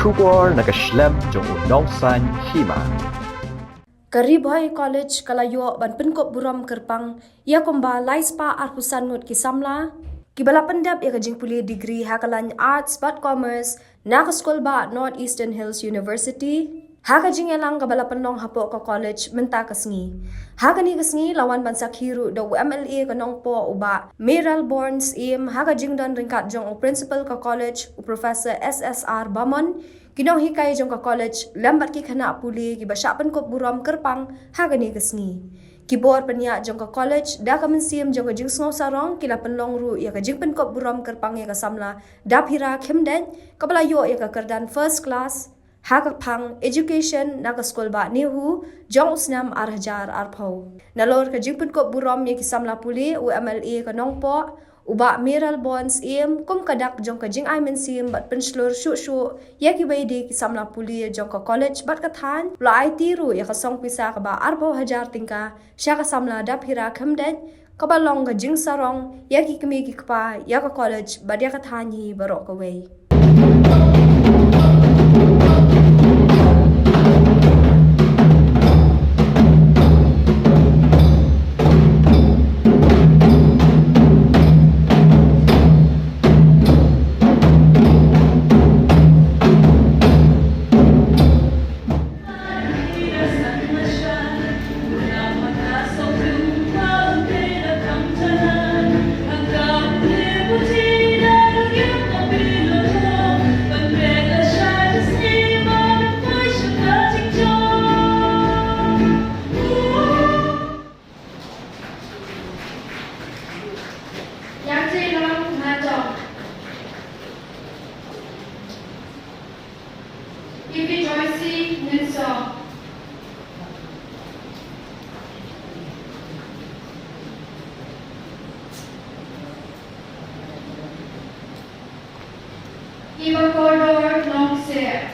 Shubor nakaslem jong unong san Hima. Kari Bhoi College kalayo ban Pynkup Burom kerpang ia komba laispa arhusan ngut ki Samla kibala Pyndep ia kajing puli degree hakalan arts but commerce na ka school ba North Eastern Hills University hakajing elang kabala penong hapo ka college menta kasngi hakani kasngi lawan bansak hiru do MLA kanong po uba Meral Borns im hakajing don ringkat jong o principal ka college u professor SSR Bamon Kinong hikay jong ka college, lambat ki kana puli, ki basya Pynkup Burom kerpang, hagani kasngi. Kibor panya jong ka college, da ka mensiem jong ka jing sngaw sarong, kila penlong ru, ya ka jing Pynkup Burom kerpang ya ka Samla, da hira khimden, kabalayo ya ka kerdan first class, haka pang education na ka school ba nihu, jong usnam arhajar arpaw. Nalor ka jing Pynkup Burom ya ki Samla puli, u MLA ka nong po, uba Meral Bonds im kum kadak jong ka jing aimen sim bat penslur shu ya ki baidi ki Samla puli jong ka college bat kathan la IT ru ya ka song pisa ka ba arbo hajar tingka sya ka Samla dap hira khamden ka ba long ka jing sarong ya ki kemi ki kpa ya ka college bat ya kathan hi barok ka wei Hima corridor long stair.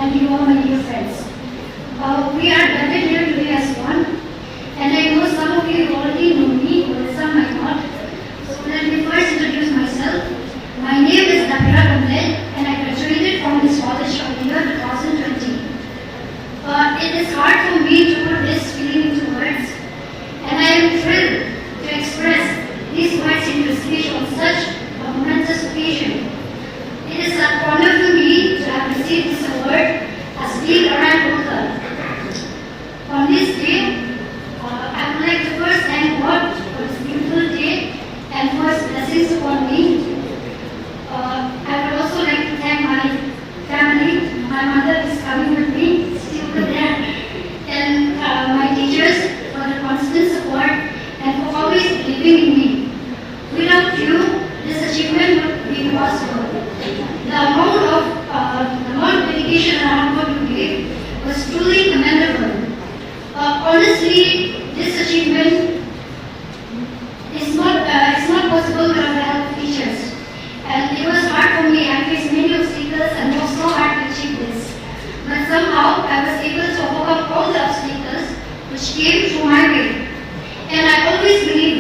And you all my dear friends. We are gathered here today as one, and I know some of you already know me, but some might not. So let me first introduce myself. My name is Pyndep, and I graduated from this college of the year 2020. It is hard for me to put this feeling into words, and I am thrilled to express these words in your speech on such a momentous occasion. It is an honor for me to have received this award as being a rank worker. On this day, I would like to first thank God for this beautiful day and for His blessings upon me. I would also like to thank my family. My mother is coming with me, sitting over there, and my teachers for the constant support and for always believing in me. Without you, this achievement would be impossible. The amount of dedication and hard work you gave was truly commendable. Honestly, this achievement is not possible without the help of teachers. And it was hard for me. I faced many obstacles and was so hard to achieve this. But somehow I was able to overcome all the obstacles which came through my way. And I always believe